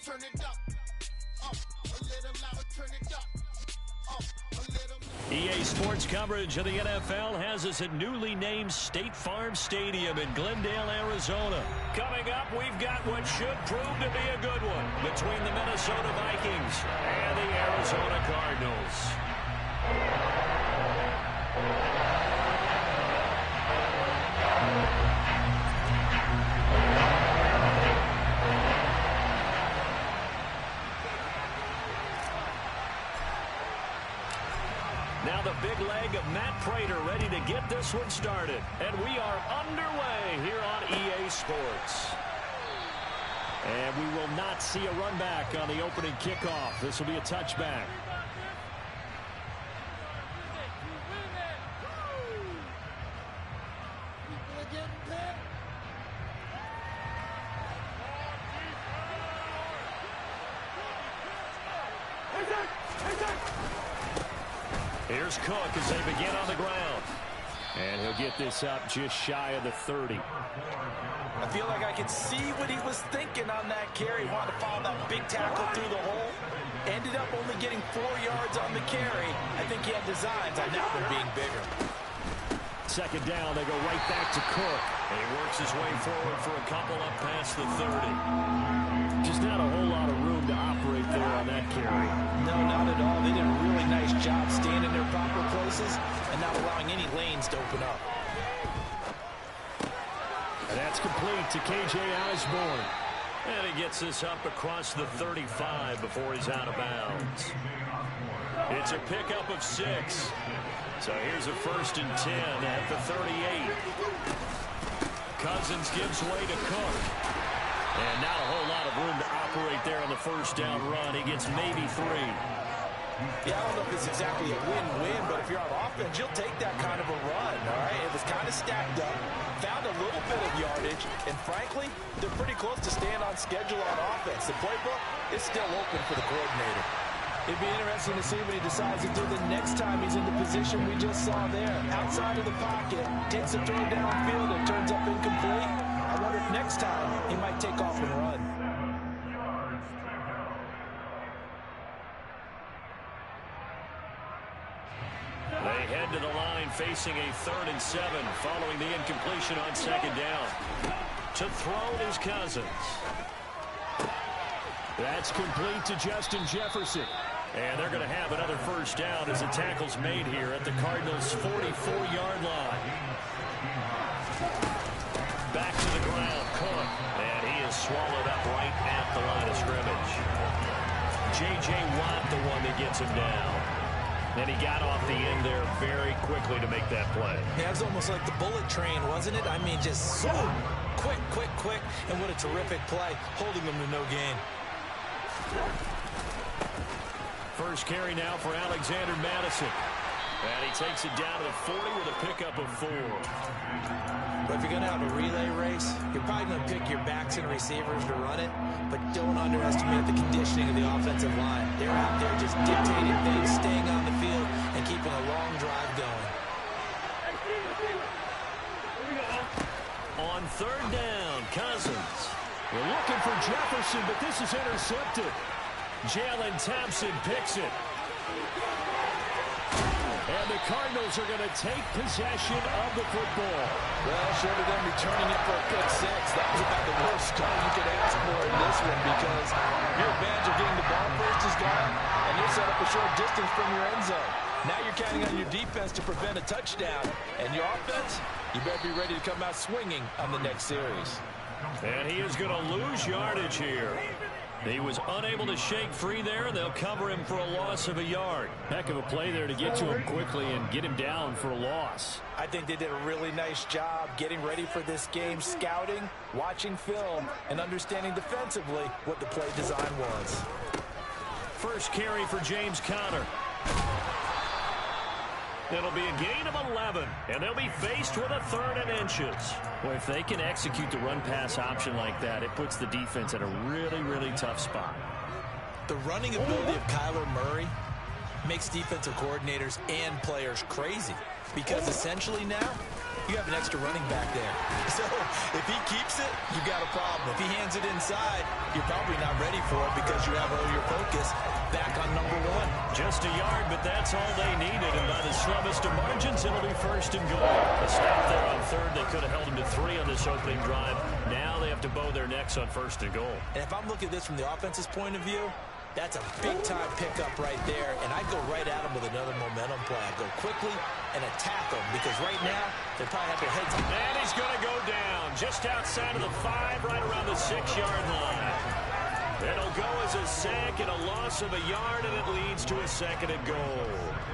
turn it up. A little louder, turn it up. A little. EA Sports coverage of the NFL has us at newly named State Farm Stadium in Glendale, Arizona. Coming up, we've got what should prove to be a good one between the Minnesota Vikings and the Arizona Cardinals. Now the big leg of Matt Prater ready to get this one started. And we are underway here on EA Sports. And we will not see a run back on the opening kickoff. This will be a touchback. Here's Cook as they begin on the ground. And he'll get this up just shy of the 30. I feel like I could see what he was thinking on that carry. Wanted to follow that big tackle through the hole. Ended up only getting 4 yards on the carry. I think he had designs on that one being bigger. Second down, they go right back to Cook. And he works his way forward for a couple up past the 30. Just not a whole lot of room to operate there on that carry. No, not at all. They did a really nice job staying in their proper places and not allowing any lanes to open up. And that's complete to K.J. Osborne. And he gets this up across the 35 before he's out of bounds. It's a pickup of 6. So here's a 1st and 10 at the 38. Cousins gives way to Cook. And not a whole lot of room to operate there on the first down run. He gets maybe 3. Yeah, I don't know if it's exactly a win-win, but if you're on offense, you'll take that kind of a run, all right? It was kind of stacked up, found a little bit of yardage, and frankly, they're pretty close to staying on schedule on offense. The playbook is still open for the coordinator. It'd be interesting to see what he decides to do the next time he's in the position we just saw there. Outside of the pocket, takes a throw downfield, and turns up incomplete. I wonder if next time he might take off and run. They head to the line facing a 3rd and 7 following the incompletion on second down. To throw is Cousins. That's complete to Justin Jefferson. And they're going to have another first down as the tackle's made here at the Cardinals' 44-yard line. Back to the ground, Cook. And he is swallowed up right at the line of scrimmage. J.J. Watt, the one that gets him down. And he got off the end there very quickly to make that play. Yeah, it was almost like the bullet train, wasn't it? I mean, just zoom. Quick, quick, quick. And what a terrific play, holding them to no gain. First carry now for Alexander Madison. And he takes it down to the 40 with a pickup of 4. But if you're going to have a relay race, you're probably going to pick your backs and receivers to run it, but don't underestimate the conditioning of the offensive line. They're out there just dictating things, staying on the field, and keeping a long drive going. On 3rd down, Cousins. We're looking for Jefferson, but this is intercepted. Jalen Thompson picks it. And the Cardinals are going to take possession of the football. Well, short of them returning it for a pick 6, that was about the worst start you could ask for in this one because your advantage of getting the ball first is gone, and you're set up a short distance from your end zone. Now you're counting on your defense to prevent a touchdown, and your offense, you better be ready to come out swinging on the next series. And he is going to lose yardage here. He was unable to shake free there, and they'll cover him for a loss of a yard. Heck of a play there to get to him quickly and get him down for a loss. I think they did a really nice job getting ready for this game, scouting, watching film, and understanding defensively what the play design was. First carry for James Conner. It'll be a gain of 11, and they'll be faced with a 3rd and inches. Well, if they can execute the run-pass option like that, it puts the defense at a really, really tough spot. The running ability of Kyler Murray makes defensive coordinators and players crazy because essentially now you have an extra running back there. So if he keeps it, you've got a problem. If he hands it inside, you're probably not ready for it because you have all your focus back on number one. Just a yard, but that's all they needed. And by the slimmest of margins, it'll be first and goal. A stop there on third. They could have held him to 3 on this opening drive. Now they have to bow their necks on first and goal. And if I'm looking at this from the offense's point of view, that's a big-time pickup right there, and I go right at him with another momentum play. I go quickly and attack them because right now they probably have their heads up. And he's going to go down just outside of the 5, right around the 6-yard line. It'll go as a sack and a loss of a yard, and it leads to a second and goal.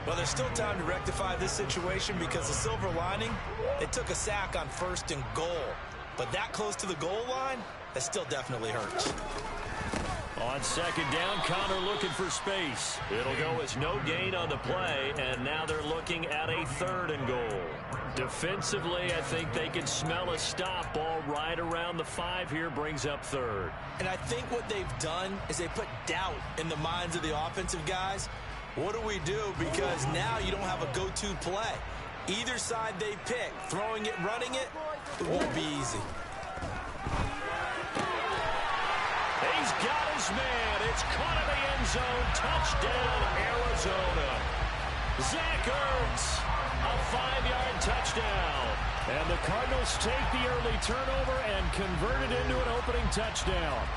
Well, there's still time to rectify this situation because the silver lining, they took a sack on first and goal. But that close to the goal line, that still definitely hurts. On second down, Connor looking for space. It'll go as no gain on the play, and now they're looking at a third and goal. Defensively, I think they can smell a stop. Ball right around the 5 here, brings up third. And I think what they've done is they put doubt in the minds of the offensive guys. What do we do? Because now you don't have a go-to play. Either side they pick, throwing it, running it, it won't be easy. He's got his man. It's caught in the end zone. Touchdown, Arizona. Zach Ertz, a 5-yard touchdown. And the Cardinals take the early turnover and convert it into an opening touchdown.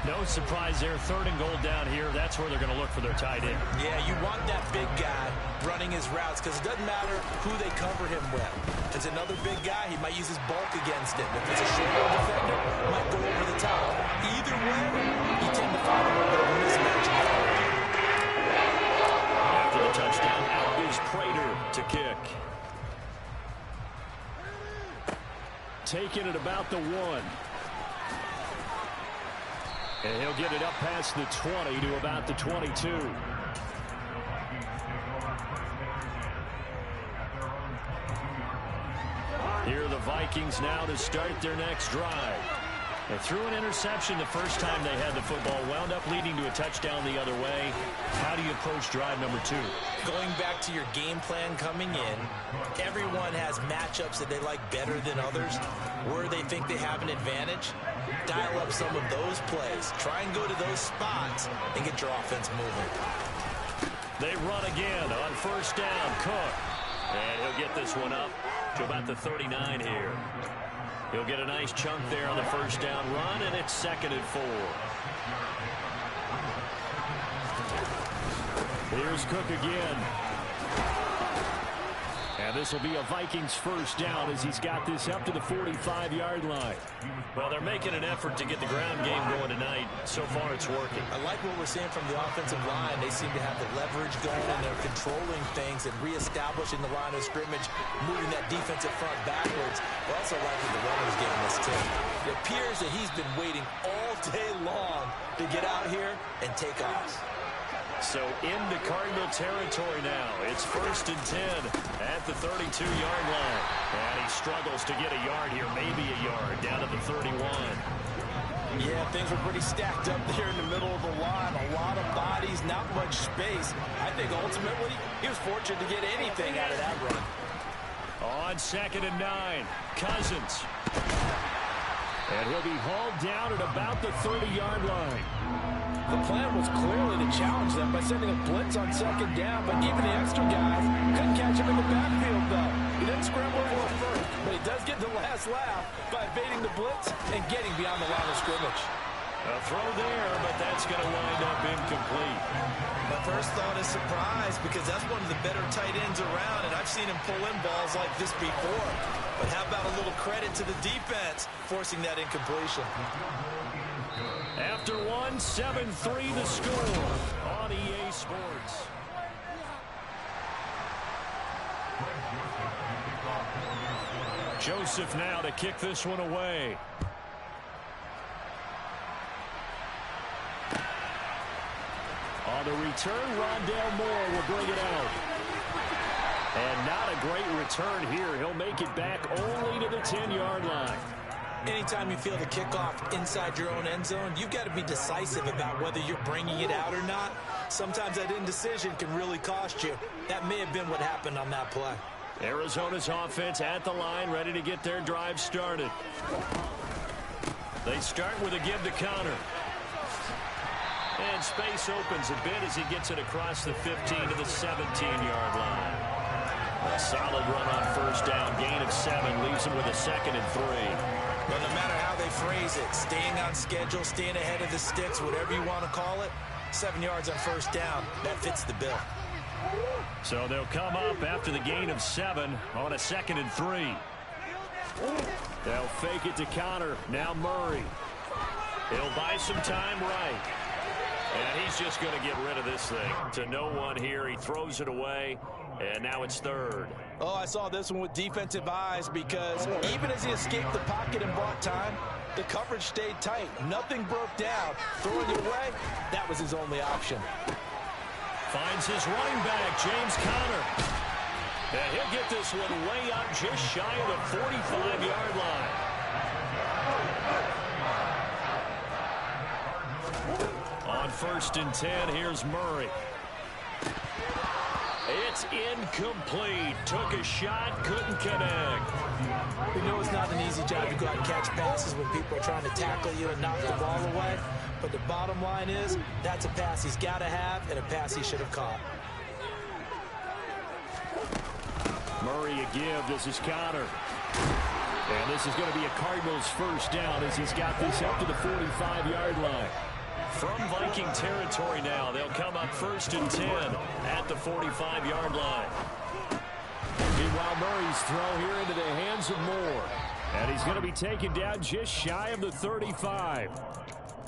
No surprise there. Third and goal down here. That's where they're going to look for their tight end. Yeah, you want that big guy running his routes because it doesn't matter who they cover him with. If it's another big guy, he might use his bulk against him. If it's a shorter defender, he might go over the top. Either way, you tend to find a little bit of a mismatch. After the touchdown, out is Prater to kick. Taking it about the 1. And he'll get it up past the 20 to about the 22. Here are the Vikings now to start their next drive. They threw an interception the first time they had the football, wound up leading to a touchdown the other way. How do you approach drive number 2? Going back to your game plan coming in, everyone has matchups that they like better than others, where they think they have an advantage. Dial up some of those plays. Try and go to those spots and get your offense moving. They run again on first down. Cook. And he'll get this one up to about the 39 here. He'll get a nice chunk there on the first down run, and it's second and 4. Here's Cook again. And this will be a Vikings first down as he's got this up to the 45-yard line. Well, they're making an effort to get the ground game going tonight. So far, it's working. I like what we're seeing from the offensive line. They seem to have the leverage going, and they're controlling things and reestablishing the line of scrimmage, moving that defensive front backwards. We're also liking the runners getting this too. It appears that he's been waiting all day long to get out here and take off. So into Cardinal territory now. It's first and 10 at the 32-yard line. And he struggles to get a yard here, maybe a yard, down at the 31. Yeah, things were pretty stacked up there in the middle of the line. A lot of bodies, not much space. I think ultimately he was fortunate to get anything out of that run. On second and 9, Cousins. And he'll be hauled down at about the 30-yard line. The plan was clearly to challenge them by sending a blitz on second down, but even the extra guys couldn't catch him in the backfield, though. He didn't scramble for it first, but he does get the last laugh by evading the blitz and getting beyond the line of scrimmage. A throw there, but that's going to wind up incomplete. My first thought is surprise because that's one of the better tight ends around, and I've seen him pull in balls like this before. But how about a little credit to the defense forcing that incompletion? After 7-3 the score on EA Sports. Joseph now to kick this one away. On the return, Rondale Moore will bring it out. And not a great return here. He'll make it back only to the 10-yard line. Anytime you feel the kickoff inside your own end zone, you've got to be decisive about whether you're bringing it out or not. Sometimes that indecision can really cost you. That may have been what happened on that play. Arizona's offense at the line, ready to get their drive started. They start with a give to Connor. And space opens a bit as he gets it across the 15 to the 17-yard line. A solid run on first down, gain of 7, leaves him with a 2nd and 3. Well, no matter how they phrase it, staying on schedule, staying ahead of the sticks, whatever you want to call it, 7 yards on first down, that fits the bill. So they'll come up after the gain of 7 on a 2nd and 3. They'll fake it to Connor. Now Murray. He'll buy some time right. And he's just going to get rid of this thing to no one here. He throws it away, and now it's 3rd. Oh, I saw this one with defensive eyes because even as he escaped the pocket and bought time, the coverage stayed tight. Nothing broke down. Throwing it away, that was his only option. Finds his running back, James Conner. And he'll get this one way up just shy of the 45-yard line. On 1st and 10, here's Murray. It's incomplete. Took a shot, couldn't connect. You know it's not an easy job to go out and catch passes when people are trying to tackle you and knock the ball away. But the bottom line is, that's a pass he's got to have and a pass he should have caught. Murray a give. This is Connor. And this is going to be a Cardinals first down as he's got this up to the 45-yard line. From Viking territory now, they'll come up 1st and 10 at the 45-yard line. Meanwhile, Murray's throw here into the hands of Moore. And he's going to be taken down just shy of the 35.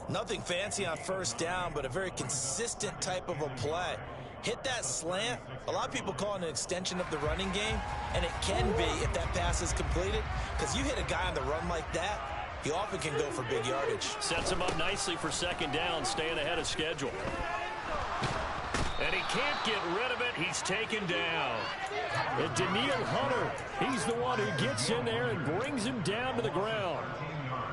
Nothing fancy on first down, but a very consistent type of a play. Hit that slant. A lot of people call it an extension of the running game, and it can be if that pass is completed, because you hit a guy on the run like that, he often can go for big yardage. Sets him up nicely for 2nd down, staying ahead of schedule. And he can't get rid of it. He's taken down. And Daniil Hunter, he's the one who gets in there and brings him down to the ground.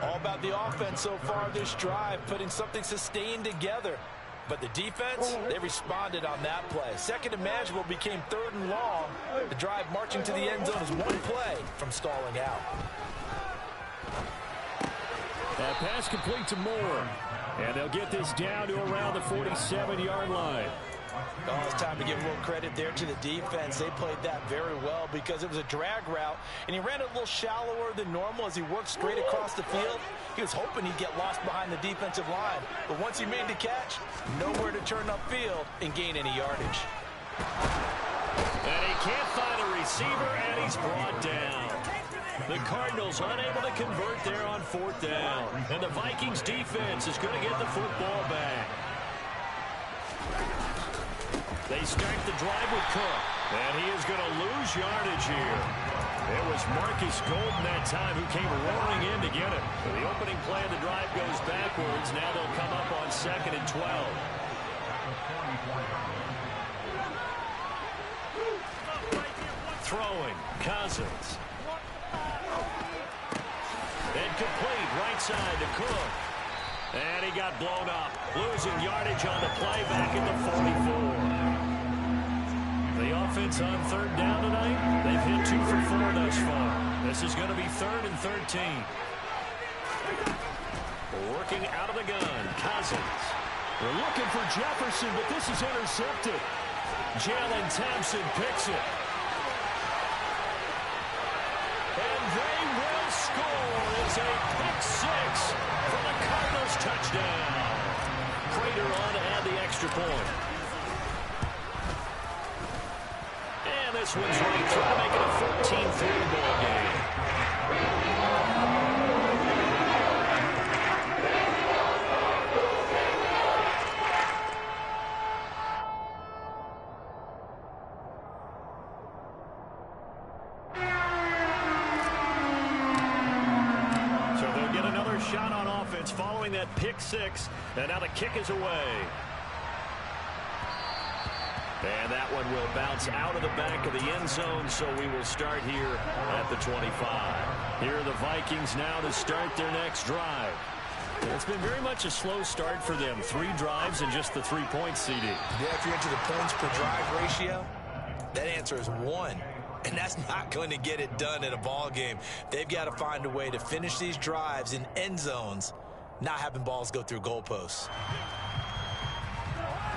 All about the offense so far this drive, putting something sustained together. But the defense, they responded on that play. 2nd and manageable became 3rd and long. The drive marching to the end zone is one play from stalling out. That pass complete to Moore. And they'll get this down to around the 47-yard line. Oh, it's time to give a little credit there to the defense. They played that very well because it was a drag route, and he ran it a little shallower than normal as he worked straight across the field. He was hoping he'd get lost behind the defensive line, but once he made the catch, nowhere to turn upfield and gain any yardage. And he can't find a receiver, and he's brought down. The Cardinals unable to convert there on 4th down, and the Vikings defense is going to get the football back. They start the drive with Cook, and he is going to lose yardage here. It was Marcus Golden that time who came roaring in to get it. The opening play of the drive goes backwards. Now they'll come up on 2nd and 12. Throwing, Cousins. Incomplete, right side to Cook. And he got blown up, losing yardage on the play back at the 44. The offense on 3rd down tonight, they've hit 2 for 4 thus far. This is going to be 3rd and 13. Working out of the gun, Cousins. They're looking for Jefferson, but this is intercepted. Jalen Thompson picks it. And they will score. It's a pick 6 for the Cardinals touchdown. Prater on to add the extra point. And this one's running through to make it a 14-3 ball game. Shot on offense following that pick 6, and now the kick is away. And that one will bounce out of the back of the end zone, so we will start here at the 25. Here are the Vikings now to start their next drive. It's been very much a slow start for them. 3 drives and just the 3 points, CD. Yeah, if you're into the points per drive ratio, that answer is 1. And that's not going to get it done in a ball game. They've got to find a way to finish these drives in end zones, not having balls go through goalposts.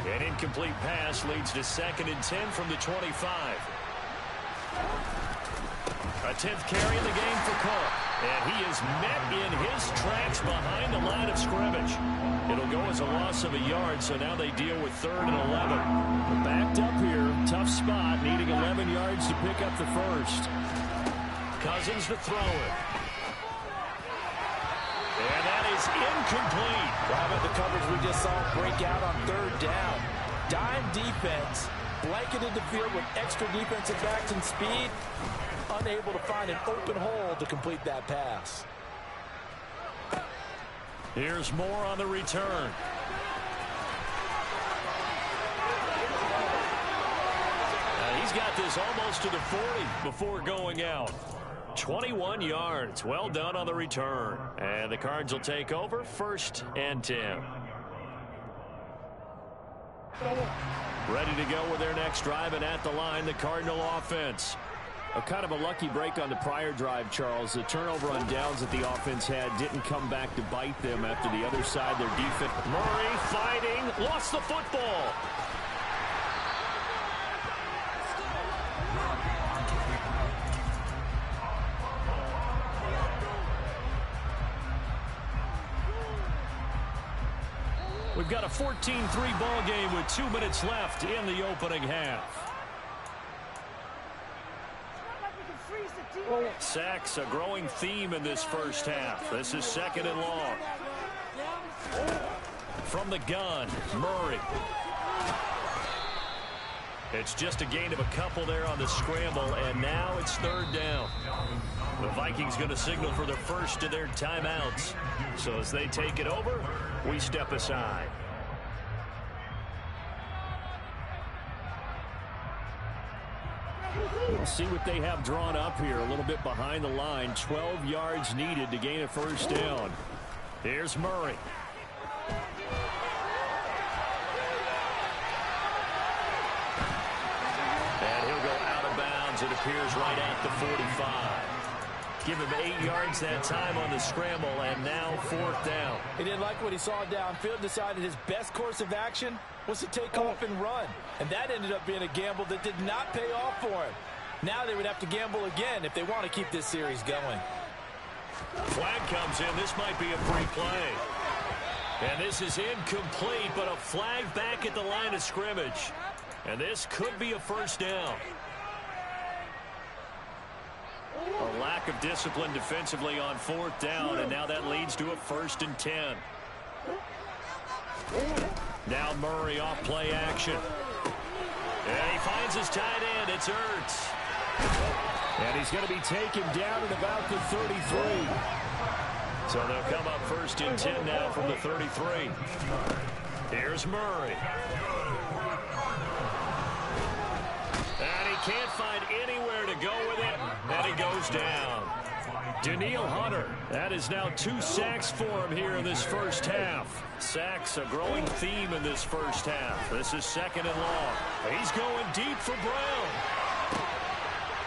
An incomplete pass leads to 2nd and 10 from the 25. A 10th carry in the game for Cook. And he is met in his tracks behind the line of scrimmage. It'll go as a loss of a yard, so now they deal with 3rd and 11. Backed up here, tough spot, needing 11 yards to pick up the first. Cousins to throw it. And that is incomplete. How about the coverage we just saw break out on 3rd down? Dime defense, blanketed the field with extra defensive backs and speed. Unable to find an open hole to complete that pass. Here's Moore on the return. He's got this almost to the 40 before going out. 21 yards. Well done on the return. And the Cards will take over 1st and 10. Ready to go with their next drive, and at the line, the Cardinal offense. A kind of a lucky break on the prior drive, Charles. The turnover on downs that the offense had didn't come back to bite them after the other side. Their defense. Murray fighting. Lost the football. We've got a 14-3 ball game with 2 minutes left in the opening half. Sacks, a growing theme in this first half. This is 2nd and long. From the gun, Murray. It's just a gain of a couple there on the scramble, and now it's 3rd down. The Vikings going to signal for the first of their timeouts. So as they take it over, we step aside. We'll see what they have drawn up here. A little bit behind the line. 12 yards needed to gain a 1st down. Here's Murray. And he'll go out of bounds, it appears, right at the 45. Give him 8 yards that time on the scramble, and now 4th down. He didn't like what he saw downfield, decided his best course of action was to take off and run. And that ended up being a gamble that did not pay off for him. Now they would have to gamble again if they want to keep this series going. Flag comes in. This might be a free play. And this is incomplete, but a flag back at the line of scrimmage. And this could be a 1st down. A lack of discipline defensively on 4th down, and now that leads to a 1st and 10. Now Murray off play action. And he finds his tight end. It's Ertz. And he's going to be taken down at about the 33. So they'll come up 1st and 10 now from the 33. Here's Murray. And he can't find anywhere to go with it. And he goes down. Danielle Hunter. That is now 2 sacks for him here in this first half. Sacks, a growing theme in this first half. This is 2nd and long. He's going deep for Brown.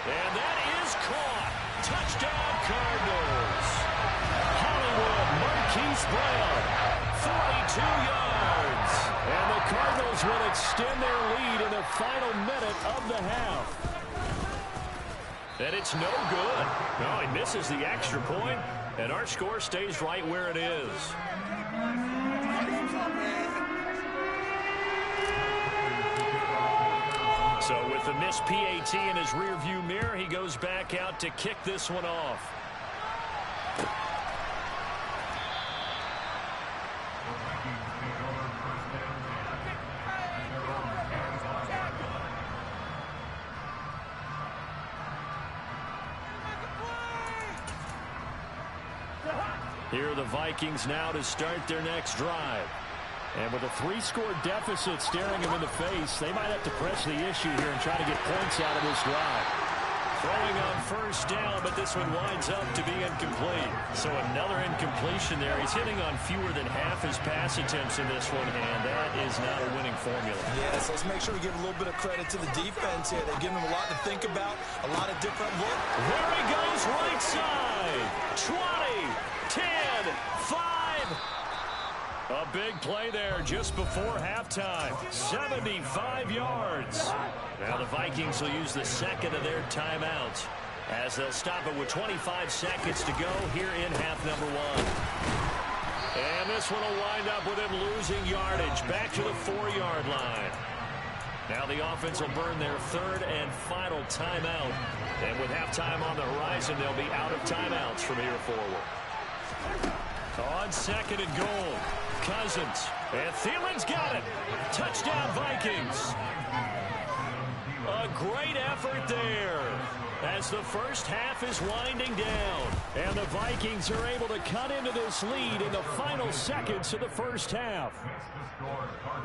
And that is caught. Touchdown, Cardinals. Hollywood Marquise Brown, 42 yards. And the Cardinals will extend their lead in the final minute of the half. And it's no good. No, he misses the extra point, and our score stays right where it is. So with the missed PAT in his rearview mirror, he goes back out to kick this one off. Here are the Vikings now to start their next drive. And with a 3-score deficit staring them in the face, they might have to press the issue here and try to get points out of this drive. Throwing on first down, but this one winds up to be incomplete. So another incompletion there. He's hitting on fewer than half his pass attempts in this one, and that is not a winning formula. Yes, let's make sure we give a little bit of credit to the defense here. They're giving him a lot to think about, a lot of different looks. There he goes, right side. 20, 10, 5. A big play there just before halftime. 75 yards. Now the Vikings will use the second of their timeouts as they'll stop it with 25 seconds to go here in half number 1. And this one will wind up with him losing yardage back to the 4-yard line. Now the offense will burn their third and final timeout. And with halftime on the horizon, they'll be out of timeouts from here forward. On second and goal, Cousins. And Thielen's got it. Touchdown, Vikings. A great effort there as the first half is winding down. And the Vikings are able to cut into this lead in the final seconds of the first half.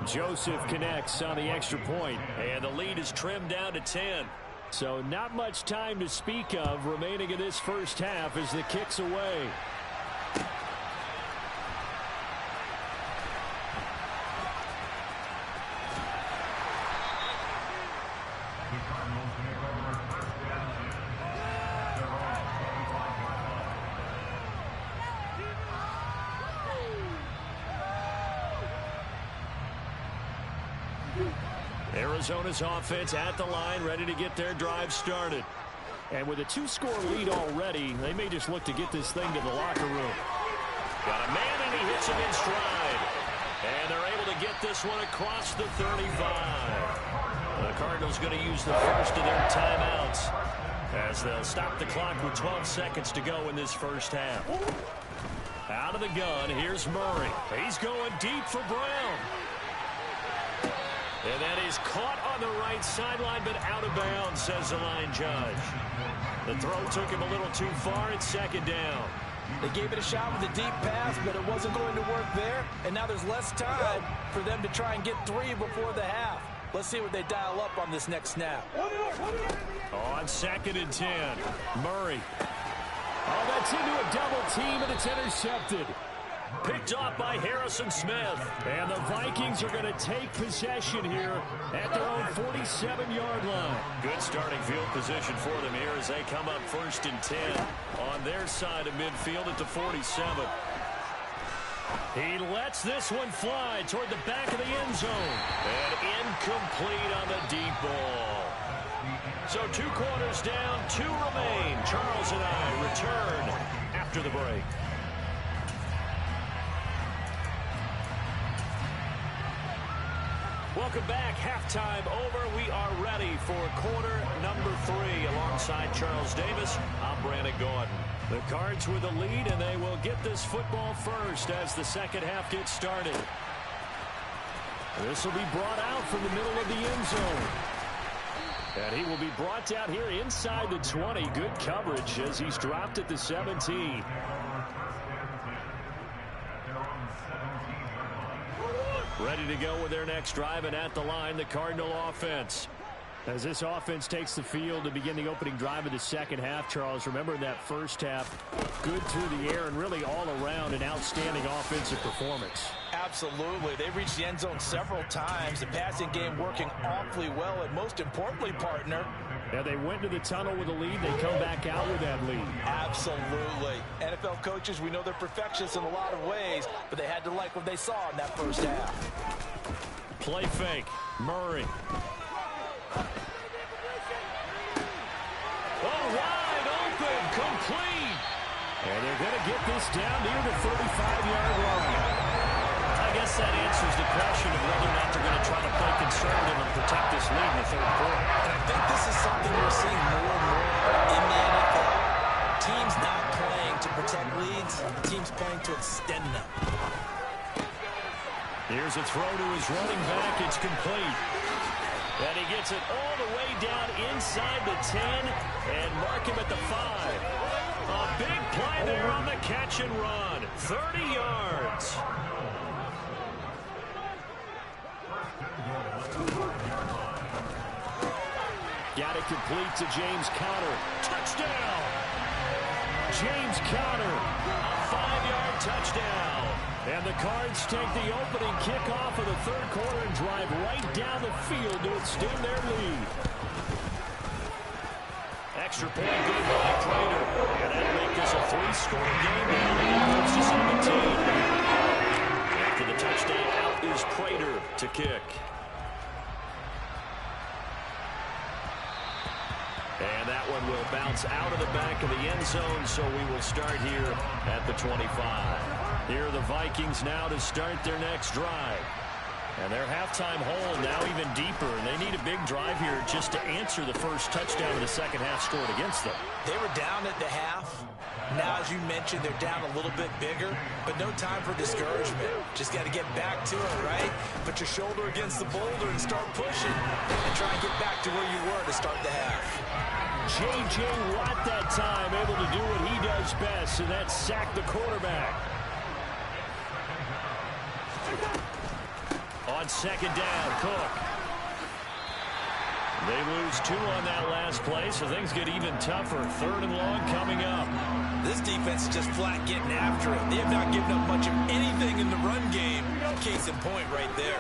Joseph connects on the extra point, and the lead is trimmed down to 10. So not much time to speak of remaining in this first half as the kick's away. Arizona's offense at the line, ready to get their drive started. And with a 2-score lead already, they may just look to get this thing to the locker room. Got a man, and he hits him in stride. And they're able to get this one across the 35. The Cardinals going to use the first of their timeouts as they'll stop the clock with 12 seconds to go in this first half. Out of the gun, here's Murray. He's going deep for Brown. And that is caught on the right sideline, but out of bounds, says the line judge. The throw took him a little too far. It's second down. They gave it a shot with a deep pass, but it wasn't going to work there. And now there's less time for them to try and get 3 before the half. Let's see what they dial up on this next snap. On second and 10, Murray. Oh, that's into a double team, and it's intercepted. Picked off by Harrison Smith. And the Vikings are going to take possession here at their own 47-yard line. Good starting field position for them here as they come up first and 10 on their side of midfield at the 47. He lets this one fly toward the back of the end zone. And incomplete on the deep ball. So 2 quarters down, 2 remain. Charles and I return after the break. Welcome back. Halftime over. We are ready for quarter number 3 alongside Charles Davis. I'm Brandon Gordon. The Cards with the lead, and they will get this football first as the second half gets started. This will be brought out from the middle of the end zone. And he will be brought out here inside the 20. Good coverage as he's dropped at the 17. Ready to go with their next drive, and at the line, the Cardinal offense. As this offense takes the field to begin the opening drive of the second half, Charles, remember in that first half, good through the air and really all around an outstanding offensive performance. Absolutely. They reached the end zone several times. The passing game working awfully well, and most importantly, partner, yeah, they went to the tunnel with a lead. They come back out with that lead. Absolutely. NFL coaches, we know they're perfectionists in a lot of ways, but they had to like what they saw in that first half. Play fake. Murray. Oh, wide open. Complete. And they're going to get this down near the 35-yard line. I guess that answers the question of whether or not they're going to try to play conservative and protect this lead in the third quarter. And I think this is something we're seeing more and more in the NFL. Teams not playing to protect leads, teams playing to extend them. Here's a throw to his running back. It's complete. And he gets it all the way down inside the 10 and mark him at the 5. A big play there on the catch and run. 30 yards. Got it complete to James Conner. Touchdown! James Conner, a 5-yard touchdown. And the Cards take the opening kickoff of the third quarter and drive right down the field to extend their lead. Extra point good by Prater. And that'll make this a 3-score game now. First to 17. After the touchdown, out is Prater to kick. And that one will bounce out of the back of the end zone, so we will start here at the 25. Here are the Vikings now to start their next drive. And their halftime hole now even deeper, and they need a big drive here just to answer the first touchdown of the second half scored against them. They were down at the half. Now, as you mentioned, they're down a little bit bigger, but no time for discouragement. Just got to get back to it, right? Put your shoulder against the boulder and start pushing and try and get back to where you were to start the half. J.J. Watt that time able to do what he does best, and that's sack the quarterback. On second down, Cook. They lose 2 on that last play, so things get even tougher. Third and long coming up. This defense is just flat getting after it. They have not given up much of anything in the run game. Case in point right there.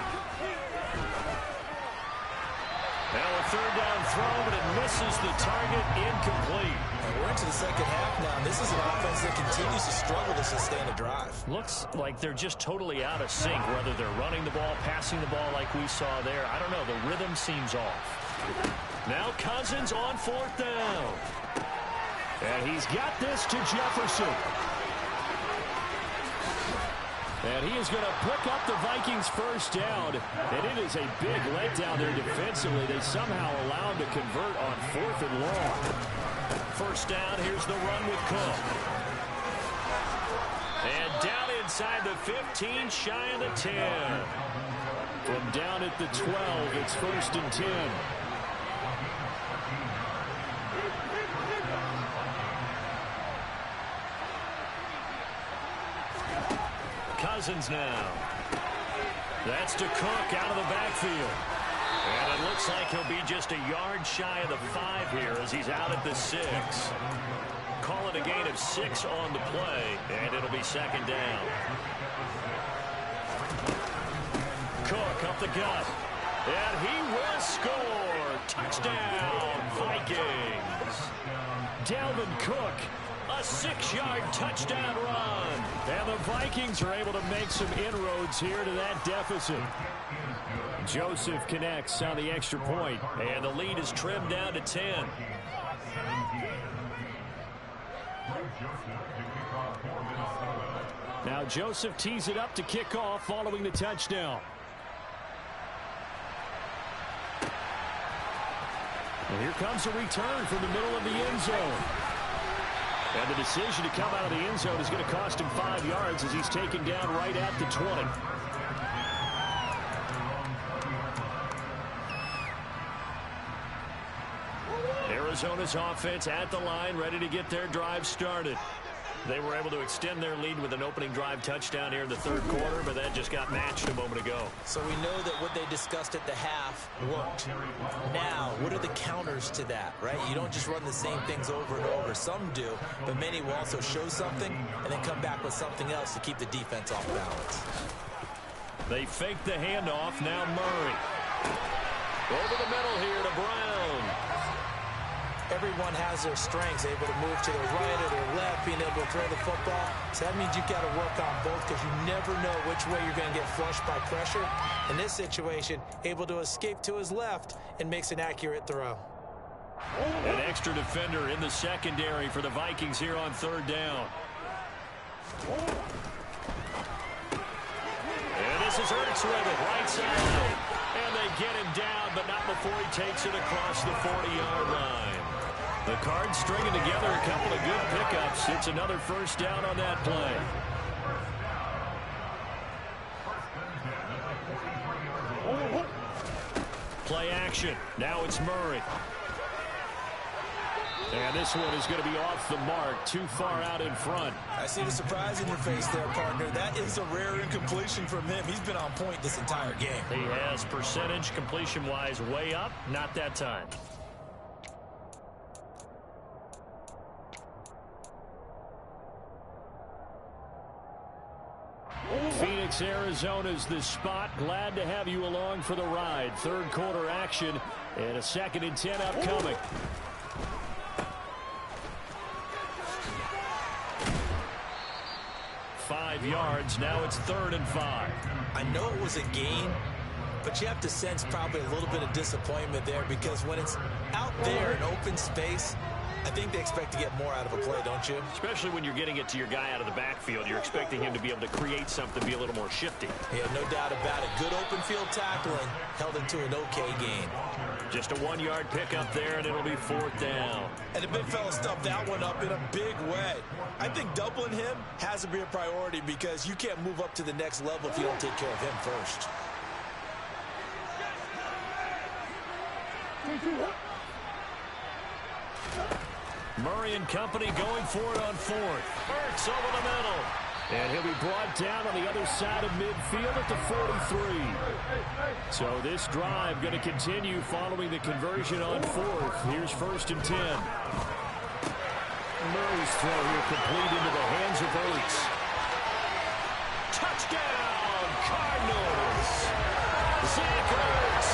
Now a third down throw, but it misses the target, incomplete. And we're into the second half now. This is an offense that continues to struggle to sustain a drive. Looks like they're just totally out of sync, whether they're running the ball, passing the ball like we saw there. I don't know, the rhythm seems off. Now Cousins on fourth down. And he's got this to Jefferson. And he is going to pick up the Vikings first down. And it is a big letdown there defensively. They somehow allow him to convert on fourth and long. First down, here's the run with Cook. And down inside the 15, shy of the 10. From down at the 12, it's first and 10. Cousins now. That's to Cook out of the backfield. And it looks like he'll be just a yard shy of the 5 here as he's out at the 6. Call it a gain of 6 on the play, and it'll be second down. Cook up the gut. And he will score. Touchdown, Vikings. Dalvin Cook. A 6-yard touchdown run. And the Vikings are able to make some inroads here to that deficit. Joseph connects on the extra point, and the lead is trimmed down to 10. Now Joseph tees it up to kick off following the touchdown. And here comes a return from the middle of the end zone. And the decision to come out of the end zone is going to cost him 5 yards as he's taken down right at the 20. Arizona's offense at the line, ready to get their drive started. They were able to extend their lead with an opening drive touchdown here in the third quarter, but that just got matched a moment ago. So we know that what they discussed at the half worked. Now, what are the counters to that, right? You don't just run the same things over and over. Some do, but many will also show something and then come back with something else to keep the defense off balance. They fake the handoff. Now Murray. Over the middle here to Brown. Everyone has their strengths, able to move to their right or their left, being able to throw the football. So that means you've got to work on both because you never know which way you're going to get flushed by pressure. In this situation, able to escape to his left and makes an accurate throw. An extra defender in the secondary for the Vikings here on third down. And this is Ertz with it, right side. And they get him down, but not before he takes it across the 40-yard line. The Cards stringing together a couple of good pickups. It's another first down on that play. Play action. Now it's Murray. And this one is going to be off the mark, too far out in front. I see the surprise in your face there, partner. That is a rare incompletion from him. He's been on point this entire game. He has percentage completion-wise way up, not that time. Phoenix, Arizona's the spot. Glad to have you along for the ride. Third quarter action and a 2nd and 10 upcoming. Five yards. Now it's 3rd and 5. I know it was a gain, but you have to sense probably a little bit of disappointment there because when it's out there in open space, I think they expect to get more out of a play, don't you? Especially when you're getting it to your guy out of the backfield. You're expecting him to be able to create something, be a little more shifty. Yeah, no doubt about it. Good open field tackling held into an okay gain. Just a 1-yard pickup there, and it'll be 4th down. And the big fella stuffed that one up in a big way. I think doubling him has to be a priority because you can't move up to the next level if you don't take care of him first. Murray and company going for it on 4th. Burks over the middle. And he'll be brought down on the other side of midfield at the 43. So this drive going to continue following the conversion on 4th. Here's 1st and 10. Murray's throw here complete into the hands of Burks. Touchdown, Cardinals! Zach Ertz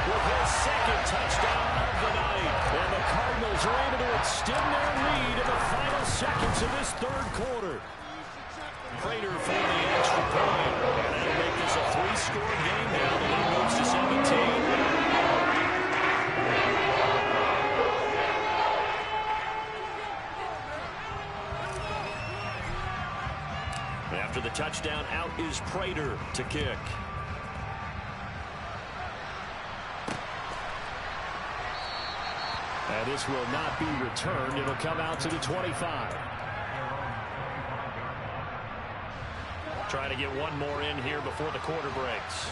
with his 2nd touchdown of the night. And the Cardinals are able to extend their lead in the final seconds of this 3rd quarter. Prater for the extra point. And that'll make this a 3-score game now. The lead moves to 17. After the touchdown, out is Prater to kick. And this will not be returned. It'll come out to the 25. Trying to get one more in here before the quarter breaks.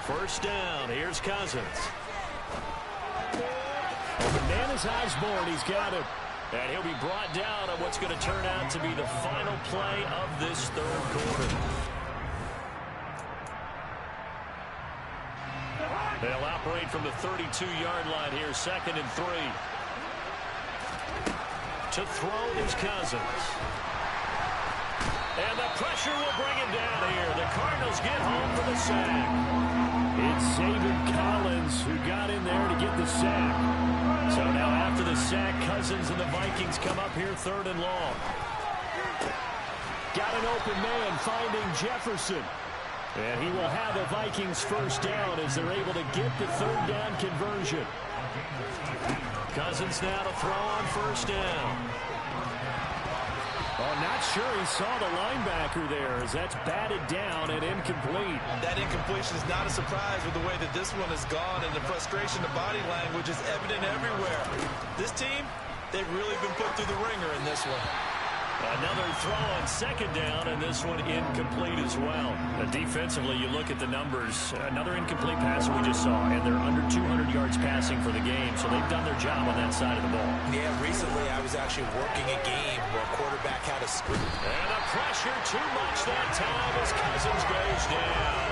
1st down. Here's Cousins. Open man is Osborne. He's got it. And he'll be brought down on what's going to turn out to be the final play of this 3rd quarter. They'll operate from the 32-yard line here, 2nd and 3. To throw is Cousins. And the pressure will bring him down here. The Cardinals get home for the sack. It's Zaven Collins who got in there to get the sack. So now after the sack, Cousins and the Vikings come up here 3rd and long. Got an open man finding Jefferson. And he will have the Vikings 1st down as they're able to get the 3rd down conversion. Cousins now to throw on 1st down. Oh, not sure he saw the linebacker there as that's batted down and incomplete. That incompletion is not a surprise with the way that this one has gone, and the frustration of body language is evident everywhere. This team, they've really been put through the ringer in this one. Another throw on 2nd down, and this one incomplete as well. Defensively, you look at the numbers. Another incomplete pass we just saw, and they're under 200 yards passing for the game, so they've done their job on that side of the ball. Yeah, recently I was actually working a game where a quarterback had a screen. And the pressure too much that time as Cousins goes down.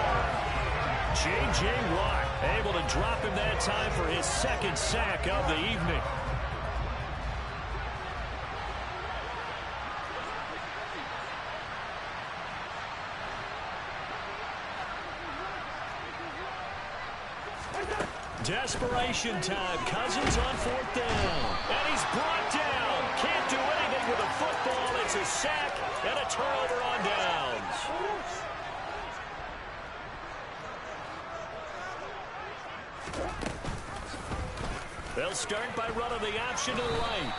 J.J. Watt able to drop him that time for his 2nd sack of the evening. Desperation time. Cousins on 4th down. And he's brought down. Can't do anything with a football. It's a sack and a turnover on downs. They'll start by running the option to the right.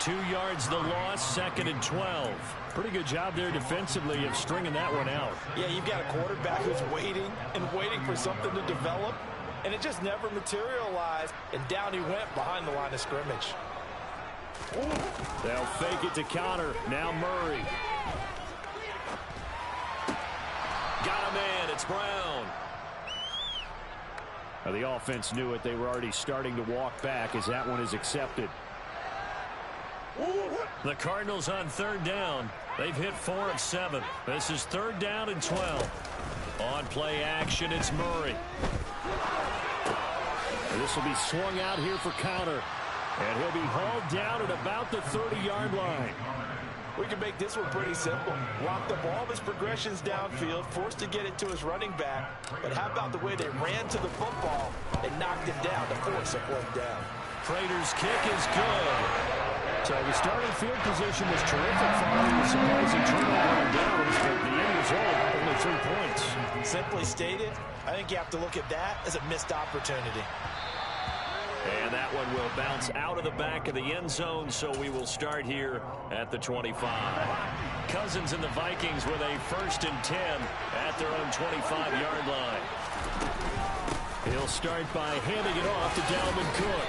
2 yards the loss, 2nd and 12. Pretty good job there defensively of stringing that one out. Yeah, you've got a quarterback who's waiting and waiting for something to develop. And it just never materialized, and down he went behind the line of scrimmage. They'll fake it to Connor. Now Murray. Got a man. It's Brown. Now the offense knew it. They were already starting to walk back as that one is accepted. The Cardinals on 3rd down. They've hit 4 of 7. This is 3rd down and 12. On play action, it's Murray. This will be swung out here for Connor. And he'll be hauled down at about the 30-yard line. We can make this one pretty simple. Walk the ball of his progressions downfield, forced to get it to his running back. But how about the way they ran to the football and knocked him down to force a fourth down? Prater's kick is good. So the starting field position was terrific following the surprising turnover on downs, but the end result, only 3 points. Simply stated, I think you have to look at that as a missed opportunity. And that one will bounce out of the back of the end zone, so we will start here at the 25. Cousins and the Vikings with a 1st and 10 at their own 25-yard line. He'll start by handing it off to Dalvin Cook.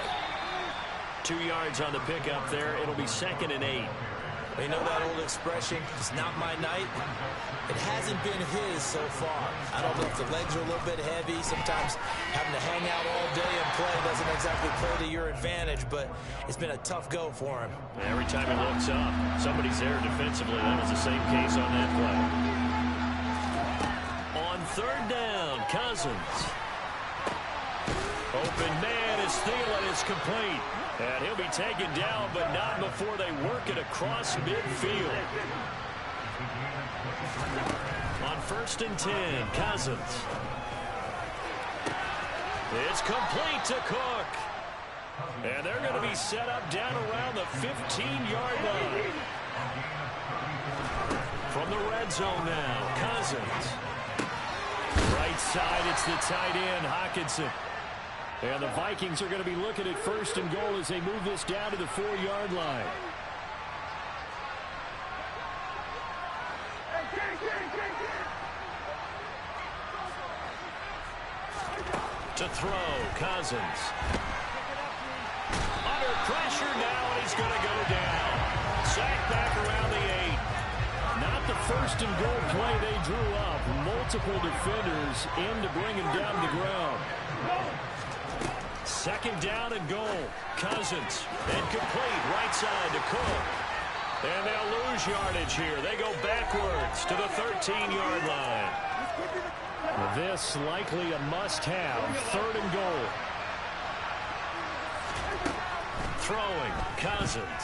2 yards on the pickup there. It'll be 2nd and 8. You know that old expression, it's not my night? It hasn't been his so far. I don't know if the legs are a little bit heavy. Sometimes having to hang out all day and play doesn't exactly play to your advantage, but it's been a tough go for him. Every time he looks up, somebody's there defensively. That was the same case on that play. On 3rd down, Cousins. Open man as Thielen is complete. And he'll be taken down, but not before they work it across midfield. On 1st and 10, Cousins. It's complete to Cook. And they're going to be set up down around the 15-yard line. From the red zone now, Cousins. Right side, it's the tight end, Hockenson. And the Vikings are going to be looking at 1st and goal as they move this down to the 4-yard line. To throw, Cousins. Under pressure now, and he's going to go down. Sacked back around the 8. Not the 1st and goal play they drew up. Multiple defenders in to bring him down to the ground. 2nd down and goal. Cousins. Incomplete. Right side to Cook. And they'll lose yardage here. They go backwards to the 13-yard line. This likely a must-have. 3rd and goal. Throwing. Cousins.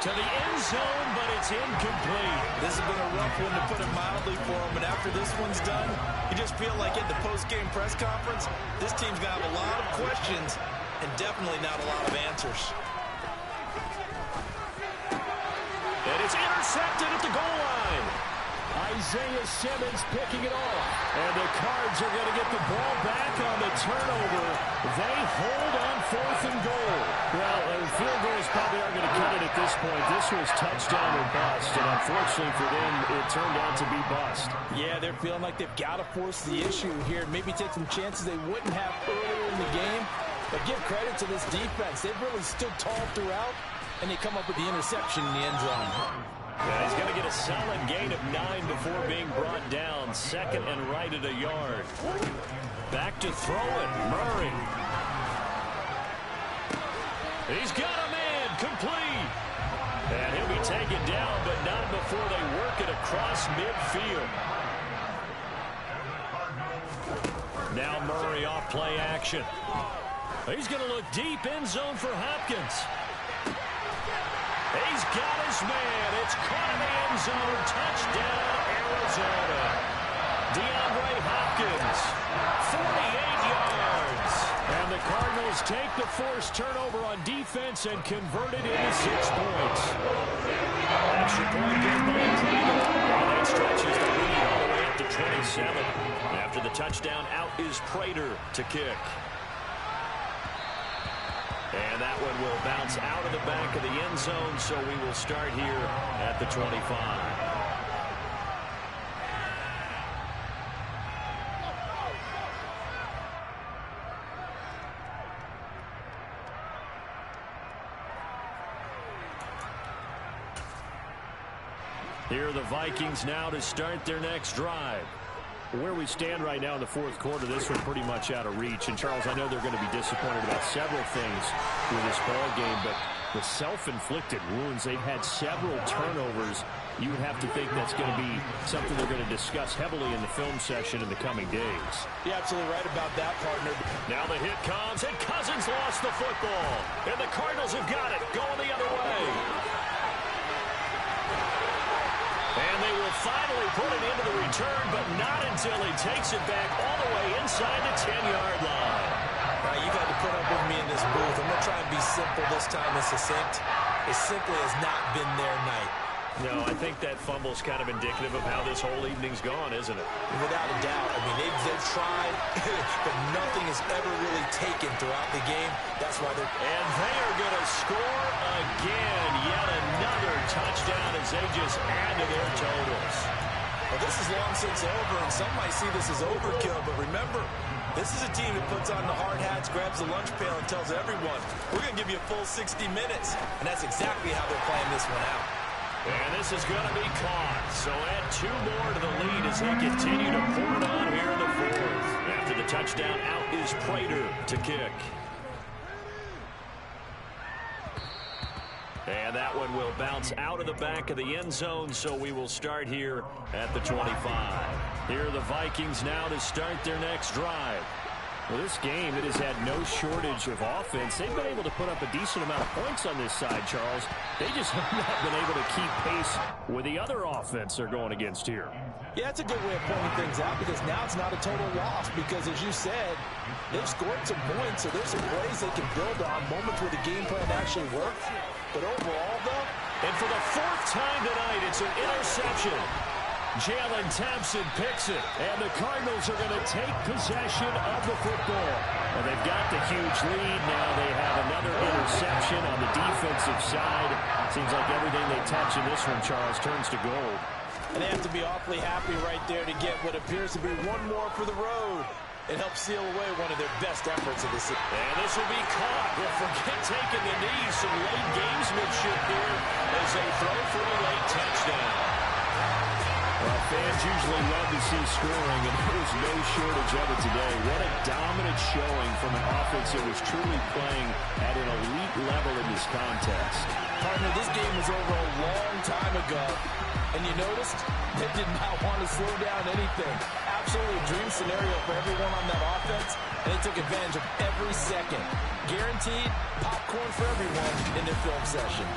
To the end zone, but it's incomplete. This has been a rough one, to put it mildly, for him. But after this one's done, you just feel like at the post-game press conference, this team's going to have a lot of questions and definitely not a lot of answers. And it's intercepted at the goal line. Isaiah Simmons picking it off. And the Cards are going to get the ball back on the turnover. They hold on 4th and goal. Well, field goals probably aren't going to cut it at this point. This was touchdown or bust. And unfortunately for them, it turned out to be bust. Yeah, they're feeling like they've got to force the issue here. Maybe take some chances they wouldn't have earlier in the game. But give credit to this defense. They've really stood tall throughout, and they come up with the interception in the end zone. Yeah, he's going to get a solid gain of 9 before being brought down. 2nd and right at a yard. Back to throw it. Murray. He's got a man. Complete. And he'll be taken down, but not before they work it across midfield. Now Murray off play action. He's going to look deep end zone for Hopkins. He's got his man. It's caught in the end zone. Touchdown, Arizona. DeAndre Hopkins, 48 yards. And the Cardinals take the forced turnover on defense and convert it into 6 points. Extra point goes by Prater. And that stretches the lead all the way up to 27. After the touchdown, out is Prater to kick. And that one will bounce out of the back of the end zone, so we will start here at the 25. Here are the Vikings now to start their next drive. Where we stand right now in the 4th quarter, this one pretty much out of reach. And, Charles, I know they're going to be disappointed about several things with this ball game, but the self-inflicted wounds, they've had several turnovers. You would have to think that's going to be something they're going to discuss heavily in the film session in the coming days. You're absolutely right about that, partner. Now the hit comes, and Cousins lost the football. And the Cardinals have got it, going the other way. put it into the return, but not until he takes it back all the way inside the 10-yard line. All right, you've had to put up with me in this booth. I'm going to try and be simple this time and succinct. It simply has not been their night. No, I think that fumble's kind of indicative of how this whole evening's gone, isn't it? Without a doubt. I mean, they've tried, but nothing is ever really taken throughout the game. That's why they're... And they are going to score again. Yet another touchdown as they just add to their totals. Well, this is long since over, and some might see this as overkill, but remember, this is a team that puts on the hard hats, grabs the lunch pail, and tells everyone, we're going to give you a full 60 minutes. And that's exactly how they're playing this one out. And this is going to be caught. So add 2 more to the lead as they continue to pour it on here in the 4th. After the touchdown, out is Prater to kick. And that one will bounce out of the back of the end zone, so we will start here at the 25. Here are the Vikings now to start their next drive. Well, this game, it has had no shortage of offense. They've been able to put up a decent amount of points on this side, Charles. They just have not been able to keep pace with the other offense they're going against here. Yeah, it's a good way of pointing things out because now it's not a total loss because, as you said, they've scored some points, so there's some plays they can build on, moments where the game plan actually worked. But overall, though... And for the 4th time tonight, it's an interception. Jalen Thompson picks it, and the Cardinals are going to take possession of the football. Well, they've got the huge lead. Now they have another interception on the defensive side. Seems like everything they touch in this one, Charles, turns to gold. And they have to be awfully happy right there to get what appears to be one more for the road. It helps seal away one of their best efforts of the season. And this will be caught. We'll forget taking the knee. Some late gamesmanship here as they throw for a late touchdown. Well, fans usually love to see scoring, and there's no shortage of it today. What a dominant showing from an offense that was truly playing at an elite level in this contest. Partner, this game was over a long time ago, and you noticed they did not want to slow down anything. Absolutely a dream scenario for everyone on that offense, and they took advantage of every second. Guaranteed popcorn for everyone in their film session.